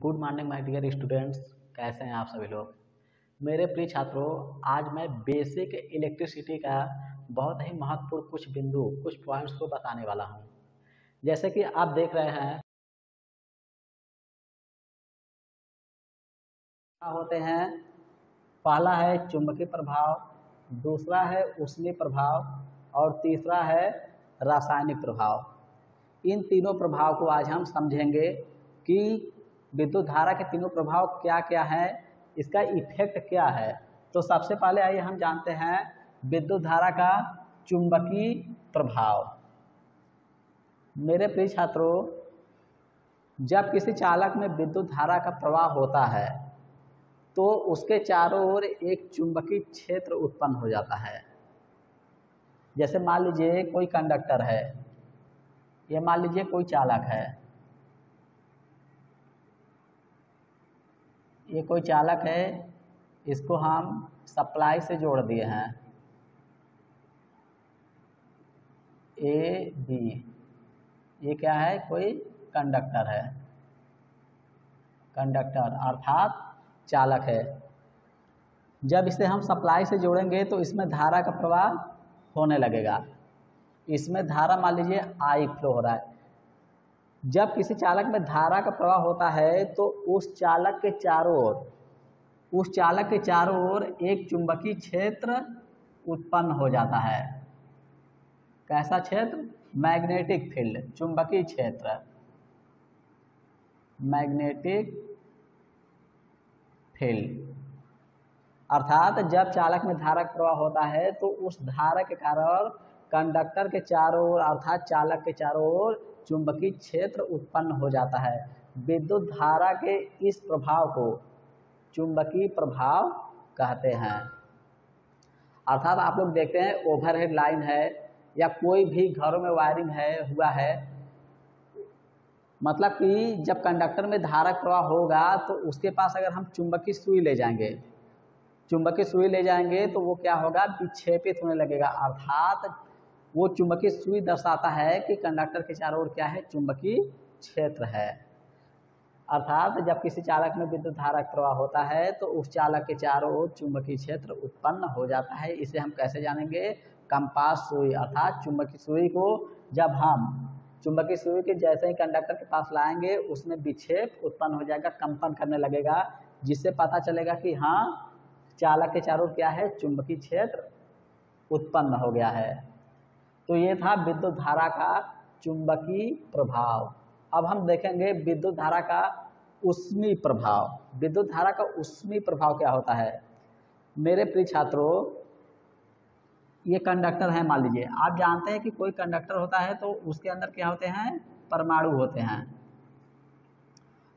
Good morning my dear students. कैसे हैं आप सभी लोग। मेरे प्रिय छात्रों, आज मैं बेसिक इलेक्ट्रिसिटी का बहुत ही महत्वपूर्ण कुछ पॉइंट्स को बताने वाला हूं। जैसे कि आप देख रहे हैं क्या होते हैं। पहला है चुंबकीय प्रभाव, दूसरा है ऊष्मीय प्रभाव और तीसरा है रासायनिक प्रभाव। इन तीनों प्रभाव को आज हम समझेंगे कि विद्युत धारा के तीनों प्रभाव क्या क्या है, इसका इफेक्ट क्या है। तो सबसे पहले आइए हम जानते हैं विद्युत धारा का चुंबकीय प्रभाव। मेरे प्रिय छात्रों, जब किसी चालक में विद्युत धारा का प्रवाह होता है तो उसके चारों ओर एक चुंबकीय क्षेत्र उत्पन्न हो जाता है। जैसे मान लीजिए कोई कंडक्टर है, ये मान लीजिए कोई चालक है, ये कोई चालक है, इसको हम सप्लाई से जोड़ दिए हैं ए बी। ये क्या है? कोई कंडक्टर है, कंडक्टर अर्थात चालक है। जब इसे हम सप्लाई से जोड़ेंगे तो इसमें धारा का प्रवाह होने लगेगा। इसमें धारा मान लीजिए आई फ्लो हो रहा है। जब किसी चालक में धारा का प्रवाह होता है तो उस चालक के चारों ओर एक चुंबकीय क्षेत्र उत्पन्न हो जाता है। कैसा क्षेत्र? मैग्नेटिक फील्ड, चुंबकीय क्षेत्र, मैग्नेटिक फील्ड। अर्थात जब चालक में धारा का प्रवाह होता है तो उस धारा के कारण कंडक्टर के चारों ओर अर्थात चालक के चारों ओर चुंबकीय क्षेत्र उत्पन्न हो जाता है। विद्युत धारा के इस प्रभाव को चुंबकीय प्रभाव कहते हैं। अर्थात आप लोग देखते हैं ओवरहेड लाइन है या कोई भी घरों में वायरिंग हुआ है, मतलब कि जब कंडक्टर में धारा प्रवाह होगा तो उसके पास अगर हम चुंबकीय सुई ले जाएंगे तो वो क्या होगा? विक्षेपित होने लगेगा। अर्थात वो चुंबकीय सुई दर्शाता है कि कंडक्टर के चारों ओर क्या है? चुंबकीय क्षेत्र है। अर्थात जब किसी चालक में विद्युत धारा प्रवाह होता है तो उस चालक के चारों ओर चुंबकीय क्षेत्र उत्पन्न हो जाता है। इसे हम कैसे जानेंगे? कंपास सुई अर्थात चुंबकीय सुई को जब हम चुंबकीय सुई के जैसे ही कंडक्टर के पास लाएंगे उसमें विक्षेप उत्पन्न हो जाएगा, कंपन करने लगेगा, जिससे पता चलेगा कि हाँ, चालक के चारों ओर क्या है? चुंबकीय क्षेत्र उत्पन्न हो गया है। तो ये था विद्युत धारा का चुंबकीय प्रभाव। अब हम देखेंगे विद्युत धारा का ऊष्मीय प्रभाव। विद्युत धारा का ऊष्मीय प्रभाव क्या होता है? मेरे प्रिय छात्रों, ये कंडक्टर है, मान लीजिए आप जानते हैं कि कोई कंडक्टर होता है तो उसके अंदर क्या होते हैं? परमाणु होते हैं,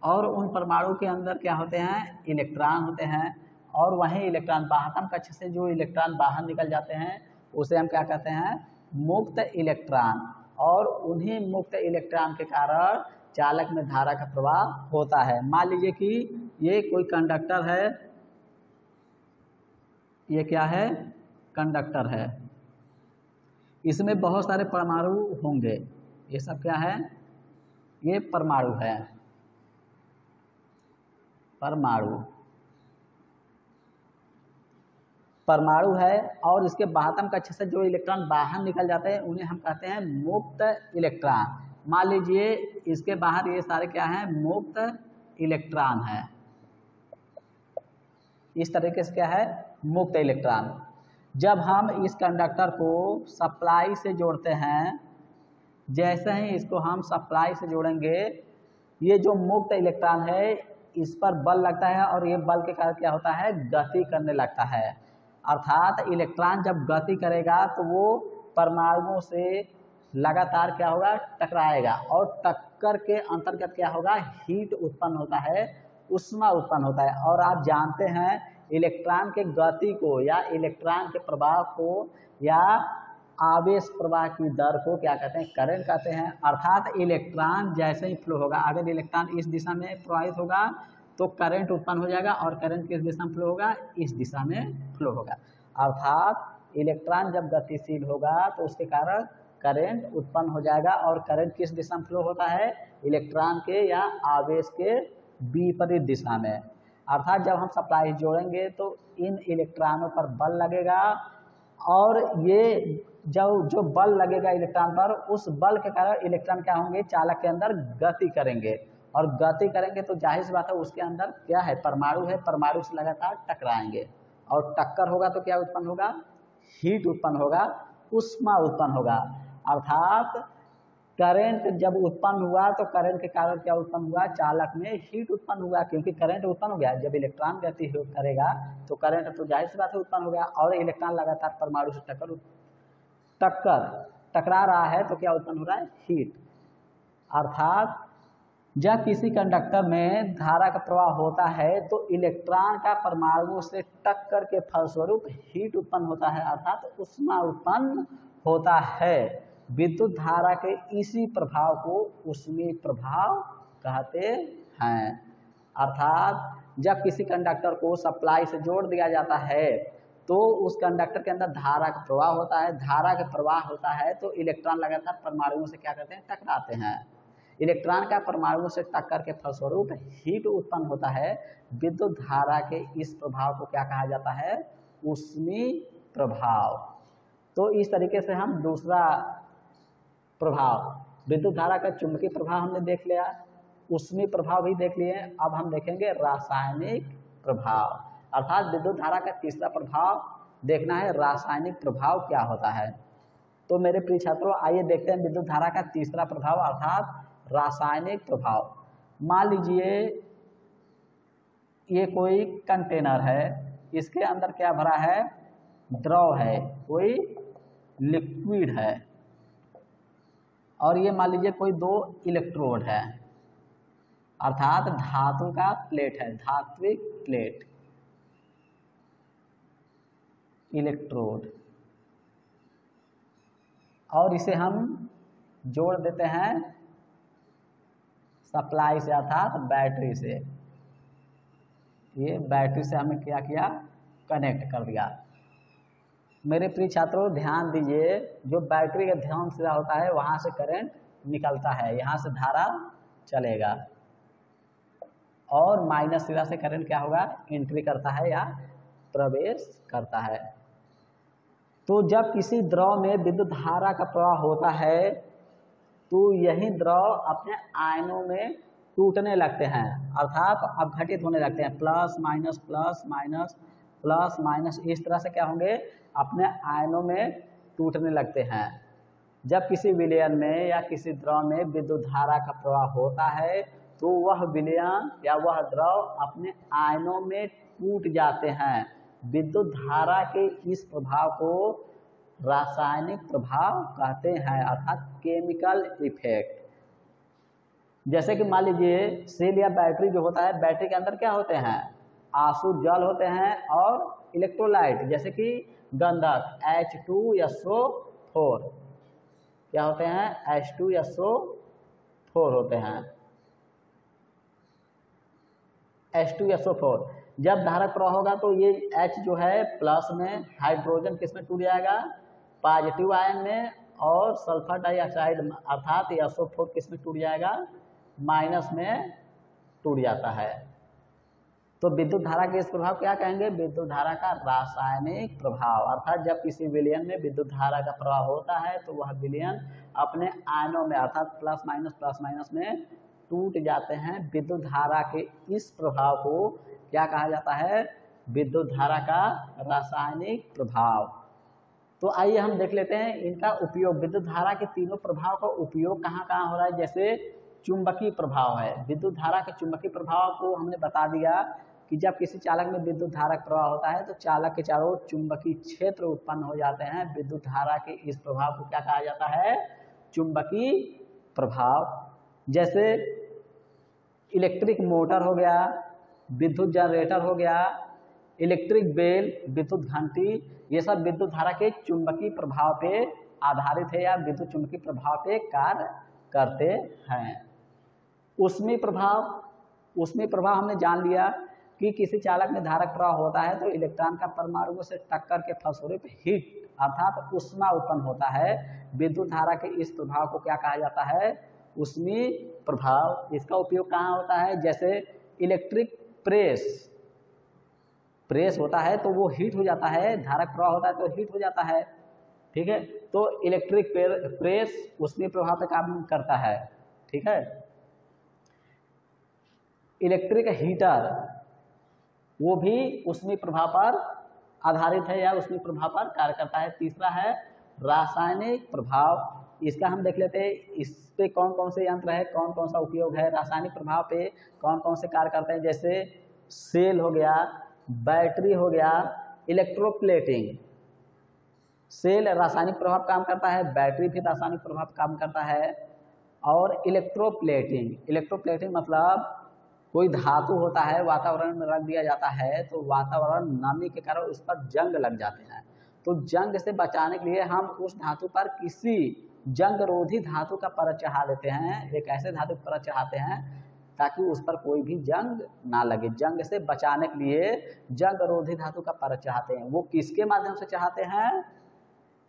और उन परमाणु के अंदर क्या होते हैं? इलेक्ट्रॉन होते हैं। और वहीं इलेक्ट्रॉन बाह्यतम कक्ष से जो इलेक्ट्रॉन बाहर निकल जाते हैं उसे हम क्या कहते हैं? मुक्त इलेक्ट्रॉन। और उन्हीं मुक्त इलेक्ट्रॉन के कारण चालक में धारा का प्रवाह होता है। मान लीजिए कि ये कोई कंडक्टर है, ये क्या है? कंडक्टर है, इसमें बहुत सारे परमाणु होंगे। ये सब क्या है? ये परमाणु है, परमाणु है। और इसके बाह्यतम कक्ष से जो इलेक्ट्रॉन बाहर निकल जाते हैं उन्हें हम कहते हैं मुक्त इलेक्ट्रॉन। मान लीजिए इसके बाहर ये सारे क्या हैं? मुक्त इलेक्ट्रॉन है। इस तरीके से क्या है? मुक्त इलेक्ट्रॉन। जब हम इस कंडक्टर को सप्लाई से जोड़ते हैं, जैसे ही इसको हम सप्लाई से जोड़ेंगे, ये जो मुक्त इलेक्ट्रॉन है इस पर बल लगता है और ये बल के कारण क्या होता है? गति करने लगता है। अर्थात इलेक्ट्रॉन जब गति करेगा तो वो परमाणुओं से लगातार क्या होगा? टकराएगा, और टक्कर के अंतर्गत क्या होगा? हीट उत्पन्न होता है, ऊष्मा उत्पन्न होता है। और आप जानते हैं इलेक्ट्रॉन के गति को या इलेक्ट्रॉन के प्रवाह को या आवेश प्रवाह की दर को क्या कहते हैं? करंट कहते हैं। अर्थात इलेक्ट्रॉन जैसे ही फ्लो होगा, अगर इलेक्ट्रॉन इस दिशा में प्रवाहित होगा तो करंट उत्पन्न हो जाएगा, और करंट किस दिशा में फ्लो होगा? इस दिशा में फ्लो होगा। अर्थात इलेक्ट्रॉन जब गतिशील होगा तो उसके कारण करंट उत्पन्न हो जाएगा, और करंट किस दिशा में फ्लो होता है? इलेक्ट्रॉन के या आवेश के विपरीत दिशा में। अर्थात जब हम सप्लाई जोड़ेंगे तो इन इलेक्ट्रॉनों पर बल लगेगा और ये जो बल लगेगा इलेक्ट्रॉन पर, उस बल के कारण इलेक्ट्रॉन क्या होंगे, चालक के अंदर गति करेंगे और गति करेंगे तो जाहिर सी बात है उसके अंदर क्या है, परमाणु है, परमाणु से लगातार टकराएंगे और टक्कर होगा तो क्या उत्पन्न होगा, हीट उत्पन्न होगा, ऊष्मा उत्पन्न होगा। अर्थात करंट जब उत्पन्न हुआ तो करंट के कारण क्या उत्पन्न हुआ, चालक में हीट उत्पन्न हुआ, क्योंकि करंट उत्पन्न हो गया। जब इलेक्ट्रॉन गति करेगा तो करंट तो जाहिर सी बात है उत्पन्न होगा और इलेक्ट्रॉन लगातार परमाणु से टकरा रहा है तो क्या उत्पन्न हो रहा है, हीट। अर्थात जब किसी कंडक्टर में धारा का प्रवाह होता है तो इलेक्ट्रॉन का परमाणु से टक्कर के फलस्वरूप हीट उत्पन्न होता है, अर्थात ऊष्मा उत्पन्न होता है। विद्युत धारा के इसी प्रभाव को ऊष्मीय प्रभाव कहते हैं। अर्थात जब किसी कंडक्टर को सप्लाई से जोड़ दिया जाता है तो उस कंडक्टर के अंदर धारा का प्रवाह होता है, धारा का प्रवाह होता है तो इलेक्ट्रॉन लगातार परमाणुओं से क्या करते हैं, टकराते हैं। इलेक्ट्रॉन का परमाणु से टक्कर के फलस्वरूप हीट उत्पन्न होता है। विद्युत धारा के इस प्रभाव को क्या कहा जाता है, ऊष्मीय प्रभाव। तो इस तरीके से हम दूसरा प्रभाव, विद्युत धारा का चुंबकीय प्रभाव हमने देख लिया, ऊष्मीय प्रभाव भी देख लिए। अब हम देखेंगे रासायनिक प्रभाव। अर्थात विद्युत धारा का तीसरा प्रभाव देखना है, रासायनिक प्रभाव क्या होता है। तो मेरे प्रिय छात्रों आइए देखते हैं विद्युत धारा का तीसरा प्रभाव अर्थात रासायनिक प्रभाव। मान लीजिए ये कोई कंटेनर है, इसके अंदर क्या भरा है, द्रव है, कोई लिक्विड है और ये मान लीजिए कोई दो इलेक्ट्रोड है, अर्थात धातु का प्लेट है, धात्विक प्लेट, इलेक्ट्रोड, और इसे हम जोड़ देते हैं सप्लाई से अर्थात बैटरी से। ये बैटरी से हमने क्या किया, कनेक्ट कर दिया। मेरे प्रिय छात्रों ध्यान दीजिए, जो बैटरी का ध्यान सिरा होता है वहां से करंट निकलता है, यहाँ से धारा चलेगा और माइनस सिरा से करंट क्या होगा, एंट्री करता है या प्रवेश करता है। तो जब किसी द्रव में विद्युत धारा का प्रवाह होता है तो यही द्रव अपने आयनों में टूटने लगते हैं, अर्थात अपघटित होने लगते हैं, plus minus plus minus plus minus, इस तरह से क्या होंगे, अपने आयनों में टूटने लगते हैं। जब किसी विलयन में या किसी द्रव में विद्युत धारा का प्रवाह होता है तो वह विलयन या वह द्रव अपने आयनों में टूट जाते हैं। विद्युत धारा के इस प्रभाव को रासायनिक प्रभाव कहते हैं, अर्थात केमिकल इफेक्ट। जैसे कि मान लीजिए सेल या बैटरी जो होता है, बैटरी के अंदर क्या होते हैं, आसु जल होते हैं और इलेक्ट्रोलाइट जैसे कि गंधक H2SO4 क्या होते हैं, H2SO4 होते हैं, H2SO4। जब धारा प्रवाह होगा तो ये H जो है प्लस में, हाइड्रोजन किस में टूट जाएगा, पॉजिटिव आयन में, और सल्फर डाइऑक्साइड अर्थात SO4 किस में टूट जाएगा, माइनस में टूट जाता है। तो विद्युत धारा के इस प्रभाव क्या कहेंगे, विद्युत धारा का रासायनिक प्रभाव। अर्थात जब किसी विलयन में विद्युत धारा का प्रवाह होता है तो वह विलयन अपने आयनों में अर्थात प्लस माइनस में टूट जाते हैं। विद्युत धारा के इस प्रभाव को क्या कहा जाता है, विद्युत धारा का रासायनिक प्रभाव। तो आइए हम देख लेते हैं इनका उपयोग, विद्युत धारा के तीनों प्रभाव का उपयोग कहाँ कहाँ हो रहा है। जैसे चुंबकीय प्रभाव है, विद्युत धारा के चुंबकीय प्रभाव को हमने बता दिया कि जब किसी चालक में विद्युत धारा का प्रवाह होता है तो चालक के चारों ओर चुंबकीय क्षेत्र उत्पन्न हो जाते हैं। विद्युत धारा के इस प्रभाव को क्या कहा जाता है, चुंबकीय प्रभाव। जैसे इलेक्ट्रिक मोटर हो गया, विद्युत जनरेटर हो गया, इलेक्ट्रिक बेल, विद्युत घंटी, ये सब विद्युत धारा के चुंबकीय प्रभाव पे आधारित है या विद्युत चुंबकीय प्रभाव पे कार्य करते हैं। ऊष्मीय प्रभाव हमने जान लिया कि किसी चालक में धारक प्रवाह होता है तो इलेक्ट्रॉन का परमाणु से टक्कर के फलस्वरूप हीट अर्थात ऊष्मा उत्पन्न होता है। विद्युत धारा के इस प्रभाव को क्या कहा जाता है, ऊष्मीय प्रभाव। इसका उपयोग कहाँ होता है, जैसे इलेक्ट्रिक प्रेस, प्रेस होता है तो वो हीट हो जाता है, धारक प्रवाह होता है तो हीट हो जाता है, ठीक है। तो इलेक्ट्रिक प्रेस ऊष्मीय प्रभाव पे काम करता है, ठीक है। इलेक्ट्रिक हीटर वो भी ऊष्मीय प्रभाव पर आधारित है या ऊष्मीय प्रभाव पर कार्य करता है। तीसरा है रासायनिक प्रभाव, इसका हम देख लेते हैं, इस पे कौन कौन से यंत्र है, कौन कौन सा उपयोग है, रासायनिक प्रभाव पे कौन कौन से कार्य करते हैं, जैसे सेल हो गया, बैटरी हो गया, इलेक्ट्रोप्लेटिंग। सेल रासायनिक प्रभाव काम करता है, बैटरी भी रासायनिक प्रभाव काम करता है। और इलेक्ट्रोप्लेटिंग, इलेक्ट्रोप्लेटिंग मतलब कोई धातु होता है, वातावरण में रख दिया जाता है तो वातावरण नमी के कारण उस पर जंग लग जाते हैं, तो जंग से बचाने के लिए हम उस धातु पर किसी जंग रोधी धातु का परत चढ़ा देते हैं, एक ऐसे धातु का परत चढ़ाते हैं ताकि उस पर कोई भी जंग ना लगे। जंग से बचाने के लिए जंग रोधी धातु का परत चढ़ाते हैं। वो किसके माध्यम से चढ़ाते हैं?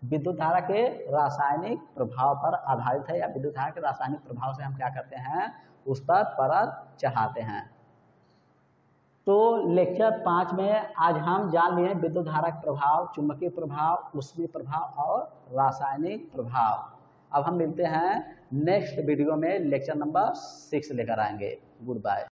विद्युत धारा के रासायनिक प्रभाव पर आधारित है, या विद्युत धारा के रासायनिक प्रभाव से हम क्या करते हैं, उस पर परत चढ़ाते हैं। तो लेक्चर 5 में आज हम जान लिए विद्युत धारा के प्रभाव, चुंबकीय प्रभाव, ऊष्मीय प्रभाव और रासायनिक प्रभाव। अब हम मिलते हैं नेक्स्ट वीडियो में, लेक्चर नंबर 6 लेकर आएंगे। Good bye.